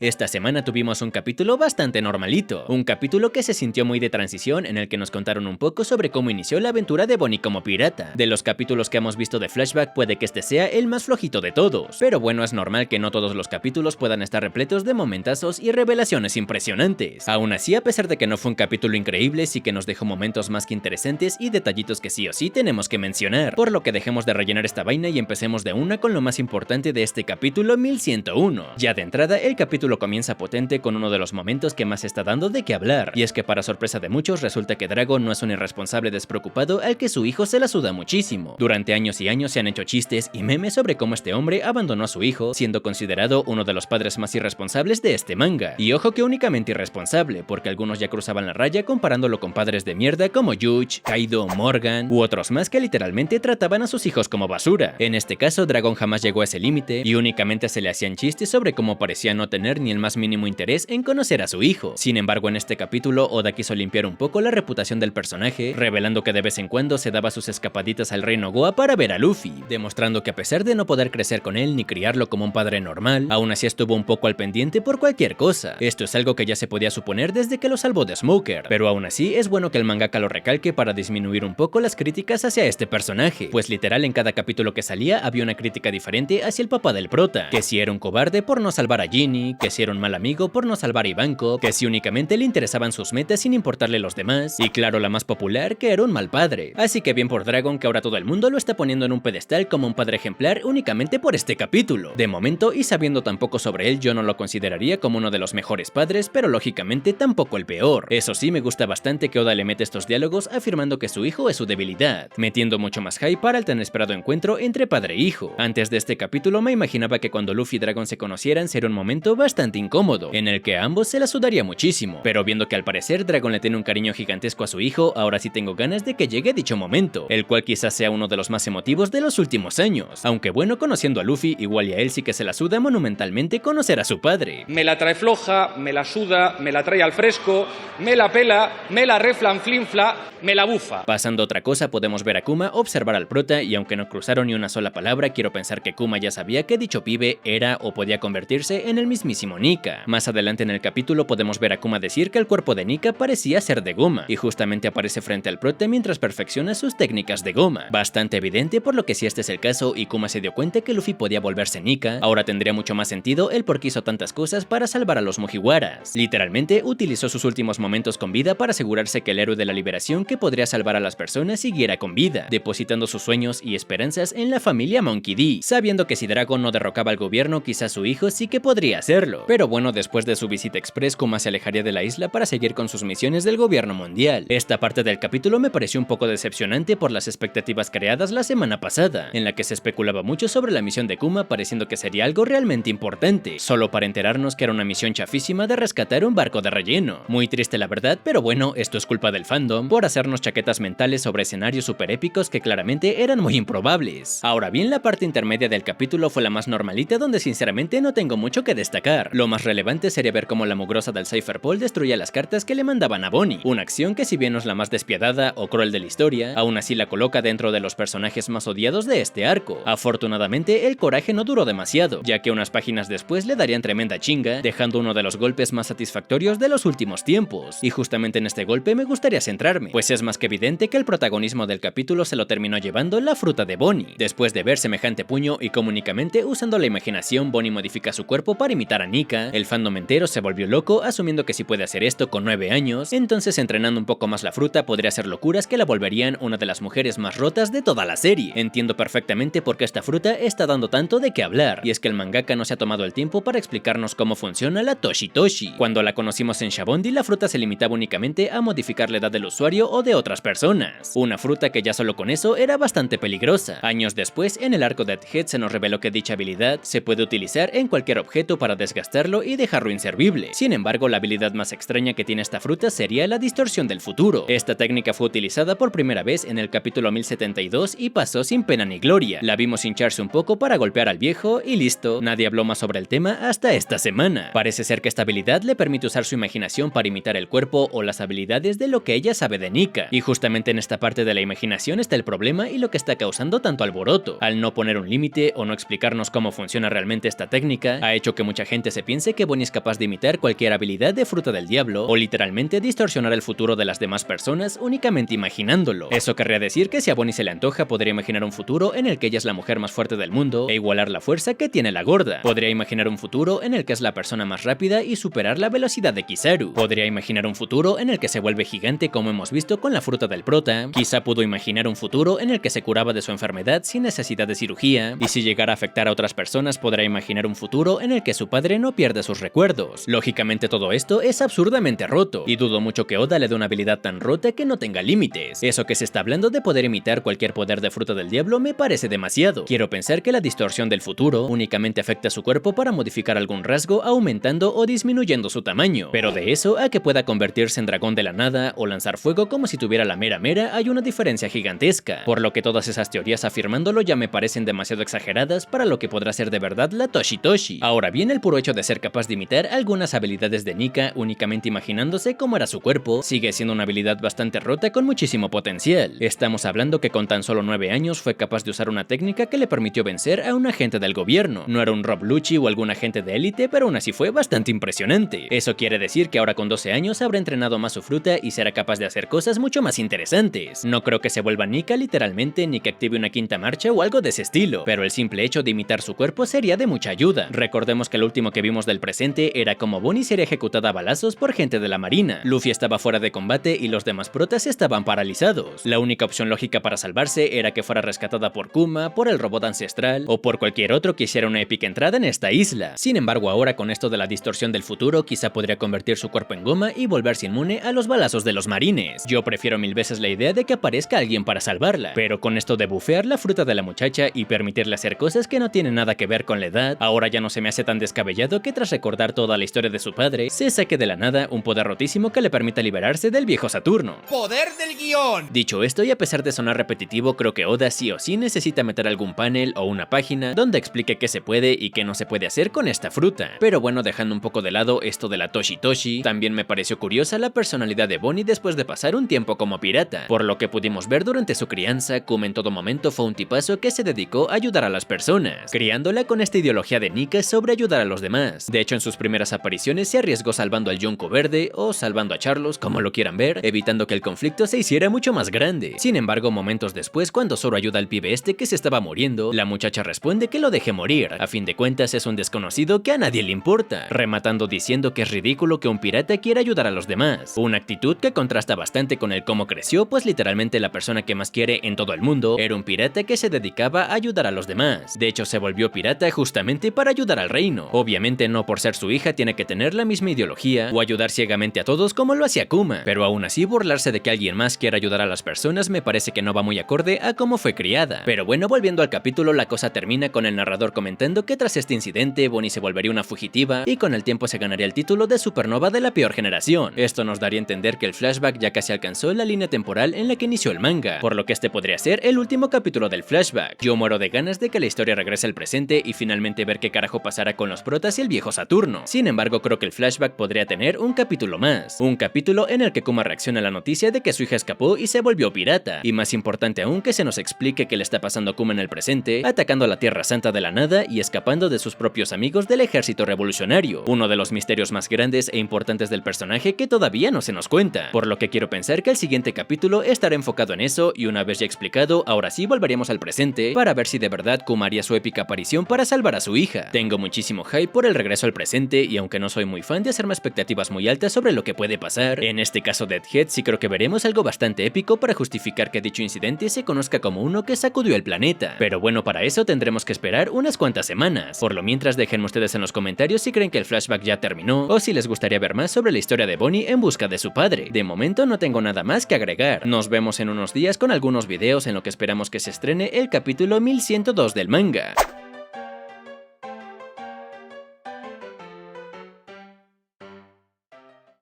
Esta semana tuvimos un capítulo bastante normalito, un capítulo que se sintió muy de transición en el que nos contaron un poco sobre cómo inició la aventura de Bonnie como pirata. De los capítulos que hemos visto de flashback puede que este sea el más flojito de todos, pero bueno, es normal que no todos los capítulos puedan estar repletos de momentazos y revelaciones impresionantes. Aún así, a pesar de que no fue un capítulo increíble, sí que nos dejó momentos más que interesantes y detallitos que sí o sí tenemos que mencionar, por lo que dejemos de rellenar esta vaina y empecemos de una con lo más importante de este capítulo 1101. Ya de entrada, el capítulo comienza potente con uno de los momentos que más está dando de qué hablar, y es que para sorpresa de muchos resulta que Dragon no es un irresponsable despreocupado al que su hijo se la suda muchísimo. Durante años y años se han hecho chistes y memes sobre cómo este hombre abandonó a su hijo, siendo considerado uno de los padres más irresponsables de este manga. Y ojo que únicamente irresponsable, porque algunos ya cruzaban la raya comparándolo con padres de mierda como Yuji, Kaido, Morgan u otros más que literalmente trataban a sus hijos como basura. En este caso, Dragon jamás llegó a ese límite y únicamente se le hacían chistes sobre cómo parecía no tener ni el más mínimo interés en conocer a su hijo. Sin embargo, en este capítulo, Oda quiso limpiar un poco la reputación del personaje, revelando que de vez en cuando se daba sus escapaditas al reino Goa para ver a Luffy, demostrando que a pesar de no poder crecer con él ni criarlo como un padre normal, aún así estuvo un poco al pendiente por cualquier cosa. Esto es algo que ya se podía suponer desde que lo salvó de Smoker, pero aún así es bueno que el mangaka lo recalque para disminuir un poco las críticas hacia este personaje, pues literal en cada capítulo que salía había una crítica diferente hacia el papá del prota, que si era un cobarde por no salvar a Ginny, que si era un mal amigo por no salvar a Ivankov, que si únicamente le interesaban sus metas sin importarle los demás, y claro, la más popular, que era un mal padre. Así que bien por Dragon, que ahora todo el mundo lo está poniendo en un pedestal como un padre ejemplar únicamente por este capítulo. De momento, y sabiendo tan poco sobre él, yo no lo consideraría como uno de los mejores padres, pero lógicamente tampoco el peor. Eso sí, me gusta bastante que Oda le mete estos diálogos afirmando que su hijo es su debilidad, metiendo mucho más hype para el tan esperado encuentro entre padre e hijo. Antes de este capítulo me imaginaba que cuando Luffy y Dragon se conocieran sería un momento bastante incómodo, en el que a ambos se la sudaría muchísimo, pero viendo que al parecer Dragon le tiene un cariño gigantesco a su hijo, ahora sí tengo ganas de que llegue dicho momento, el cual quizás sea uno de los más emotivos de los últimos años, aunque bueno, conociendo a Luffy, igual y a él sí que se la suda monumentalmente conocer a su padre. Me la trae floja, me la suda, me la trae al fresco, me la pela, me la reflanflinfla, me la bufa. Pasando a otra cosa, podemos ver a Kuma observar al prota y aunque no cruzaron ni una sola palabra, quiero pensar que Kuma ya sabía que dicho pibe era o podía convertirse en el mismísimo Nika. Más adelante en el capítulo podemos ver a Kuma decir que el cuerpo de Nika parecía ser de goma, y justamente aparece frente al prota mientras perfecciona sus técnicas de goma. Bastante evidente, por lo que si este es el caso y Kuma se dio cuenta que Luffy podía volverse Nika, ahora tendría mucho más sentido el por qué hizo tantas cosas para salvar a los Mugiwaras. Literalmente utilizó sus últimos momentos con vida para asegurarse que el héroe de la liberación que podría salvar a las personas siguiera con vida, depositando sus sueños y esperanzas en la familia Monkey D, sabiendo que si Dragon no derrocaba al gobierno, quizás su hijo sí que podría hacerlo. Pero bueno, después de su visita express, Kuma se alejaría de la isla para seguir con sus misiones del gobierno mundial. Esta parte del capítulo me pareció un poco decepcionante por las expectativas creadas la semana pasada, en la que se especulaba mucho sobre la misión de Kuma, pareciendo que sería algo realmente importante, solo para enterarnos que era una misión chafísima de rescatar un barco de relleno. Muy triste la verdad, pero bueno, esto es culpa del fandom por hacernos chaquetas mentales sobre escenarios super épicos que claramente eran muy improbables. Ahora bien, la parte intermedia del capítulo fue la más normalita, donde sinceramente no tengo mucho que destacar. Lo más relevante sería ver cómo la mugrosa del Cypherpole destruía las cartas que le mandaban a Bonnie, una acción que si bien no es la más despiadada o cruel de la historia, aún así la coloca dentro de los personajes más odiados de este arco. Afortunadamente, el coraje no duró demasiado, ya que unas páginas después le darían tremenda chinga, dejando uno de los golpes más satisfactorios de los últimos tiempos. Y justamente en este golpe me gustaría centrarme, pues es más que evidente que el protagonismo del capítulo se lo terminó llevando la fruta de Bonnie. Después de ver semejante puño y como únicamente usando la imaginación Bonnie modifica su cuerpo para imitar a Nika, el fandom entero se volvió loco asumiendo que si puede hacer esto con 9 años, entonces entrenando un poco más la fruta podría hacer locuras que la volverían una de las mujeres más rotas de toda la serie. Entiendo perfectamente por qué esta fruta está dando tanto de qué hablar, y es que el mangaka no se ha tomado el tiempo para explicarnos cómo funciona la Toshi Toshi. Cuando la conocimos en Shabondi, la fruta se limitaba únicamente a modificar la edad del usuario o de otras personas, una fruta que ya solo con eso era bastante peligrosa. Años después, en el arco de Egghead se nos reveló que dicha habilidad se puede utilizar en cualquier objeto para desgastarlo y dejarlo inservible. Sin embargo, la habilidad más extraña que tiene esta fruta sería la distorsión del futuro. Esta técnica fue utilizada por primera vez en el capítulo 1072 y pasó sin pena ni gloria. La vimos hincharse un poco para golpear al viejo y listo, nadie habló más sobre el tema hasta esta semana. Parece ser que esta habilidad le permite usar su imaginación para imitar el cuerpo o las habilidades de lo que ella sabe de Nika, y justamente en esta parte de la imaginación está el problema y lo que está causando tanto alboroto. Al no poner un límite o no explicarnos cómo funciona realmente esta técnica, ha hecho que mucha gente posiblemente se piense que Bonnie es capaz de imitar cualquier habilidad de fruta del diablo, o literalmente distorsionar el futuro de las demás personas únicamente imaginándolo. Eso querría decir que si a Bonnie se le antoja, podría imaginar un futuro en el que ella es la mujer más fuerte del mundo e igualar la fuerza que tiene la gorda. Podría imaginar un futuro en el que es la persona más rápida y superar la velocidad de Kizaru. Podría imaginar un futuro en el que se vuelve gigante como hemos visto con la fruta del prota. Quizá pudo imaginar un futuro en el que se curaba de su enfermedad sin necesidad de cirugía. Y si llegara a afectar a otras personas, podrá imaginar un futuro en el que su padre no pierde sus recuerdos. Lógicamente todo esto es absurdamente roto, y dudo mucho que Oda le dé una habilidad tan rota que no tenga límites. Eso que se está hablando de poder imitar cualquier poder de fruta del diablo me parece demasiado. Quiero pensar que la distorsión del futuro únicamente afecta a su cuerpo para modificar algún rasgo aumentando o disminuyendo su tamaño, pero de eso a que pueda convertirse en dragón de la nada o lanzar fuego como si tuviera la mera hay una diferencia gigantesca, por lo que todas esas teorías afirmándolo ya me parecen demasiado exageradas para lo que podrá ser de verdad la Toshi Toshi. Ahora bien, el puro hecho de ser capaz de imitar algunas habilidades de Nika únicamente imaginándose cómo era su cuerpo sigue siendo una habilidad bastante rota con muchísimo potencial. Estamos hablando que con tan solo 9 años fue capaz de usar una técnica que le permitió vencer a un agente del gobierno. No era un Rob Lucci o algún agente de élite, pero aún así fue bastante impresionante. Eso quiere decir que ahora con 12 años habrá entrenado más su fruta y será capaz de hacer cosas mucho más interesantes. No creo que se vuelva Nika literalmente ni que active una quinta marcha o algo de ese estilo, pero el simple hecho de imitar su cuerpo sería de mucha ayuda. Recordemos que lo último que vimos del presente era como Bonnie sería ejecutada a balazos por gente de la marina. Luffy estaba fuera de combate y los demás protas estaban paralizados. La única opción lógica para salvarse era que fuera rescatada por Kuma, por el robot ancestral o por cualquier otro que hiciera una épica entrada en esta isla. Sin embargo, ahora con esto de la distorsión del futuro, quizá podría convertir su cuerpo en goma y volverse inmune a los balazos de los marines. Yo prefiero mil veces la idea de que aparezca alguien para salvarla, pero con esto de bufear la fruta de la muchacha y permitirle hacer cosas que no tienen nada que ver con la edad, ahora ya no se me hace tan descabellado que tras recordar toda la historia de su padre, se saque de la nada un poder rotísimo que le permita liberarse del viejo Saturno. ¡Poder del guión! Dicho esto, y a pesar de sonar repetitivo, creo que Oda sí o sí necesita meter algún panel o una página donde explique qué se puede y qué no se puede hacer con esta fruta. Pero bueno, dejando un poco de lado esto de la Toshi Toshi, también me pareció curiosa la personalidad de Bonnie después de pasar un tiempo como pirata. Por lo que pudimos ver durante su crianza, Kuma en todo momento fue un tipazo que se dedicó a ayudar a las personas, criándola con esta ideología de Nika sobre ayudar a los demás. De hecho, en sus primeras apariciones se arriesgó salvando al Yonko Verde o salvando a Charlos, como lo quieran ver, evitando que el conflicto se hiciera mucho más grande. Sin embargo, momentos después, cuando Zoro ayuda al pibe este que se estaba muriendo, la muchacha responde que lo deje morir. A fin de cuentas es un desconocido que a nadie le importa, rematando diciendo que es ridículo que un pirata quiera ayudar a los demás. Una actitud que contrasta bastante con el cómo creció, pues literalmente la persona que más quiere en todo el mundo era un pirata que se dedicaba a ayudar a los demás. De hecho, se volvió pirata justamente para ayudar al reino. Obviamente no por ser su hija tiene que tener la misma ideología o ayudar ciegamente a todos como lo hacía Kuma, pero aún así burlarse de que alguien más quiera ayudar a las personas me parece que no va muy acorde a cómo fue criada. Pero bueno, volviendo al capítulo, la cosa termina con el narrador comentando que tras este incidente Bonnie se volvería una fugitiva y con el tiempo se ganaría el título de supernova de la peor generación. Esto nos daría a entender que el flashback ya casi alcanzó la línea temporal en la que inició el manga, por lo que este podría ser el último capítulo del flashback. Yo muero de ganas de que la historia regrese al presente y finalmente ver qué carajo pasará con los protas y el viejo Saturno. Sin embargo, creo que el flashback podría tener un capítulo más, un capítulo en el que Kuma reacciona a la noticia de que su hija escapó y se volvió pirata, y más importante aún que se nos explique qué le está pasando a Kuma en el presente, atacando a la Tierra Santa de la nada y escapando de sus propios amigos del ejército revolucionario, uno de los misterios más grandes e importantes del personaje que todavía no se nos cuenta, por lo que quiero pensar que el siguiente capítulo estará enfocado en eso y una vez ya explicado, ahora sí volveríamos al presente para ver si de verdad Kuma haría su épica aparición para salvar a su hija. Tengo muchísimo hype por el regreso al presente y aunque no soy muy fan de hacerme expectativas muy altas sobre lo que puede pasar, en este caso Deadhead sí creo que veremos algo bastante épico para justificar que dicho incidente se conozca como uno que sacudió el planeta. Pero bueno, para eso tendremos que esperar unas cuantas semanas. Por lo mientras, déjenme ustedes en los comentarios si creen que el flashback ya terminó o si les gustaría ver más sobre la historia de Bonnie en busca de su padre. De momento no tengo nada más que agregar. Nos vemos en unos días con algunos videos en lo que esperamos que se estrene el capítulo 1102 del manga.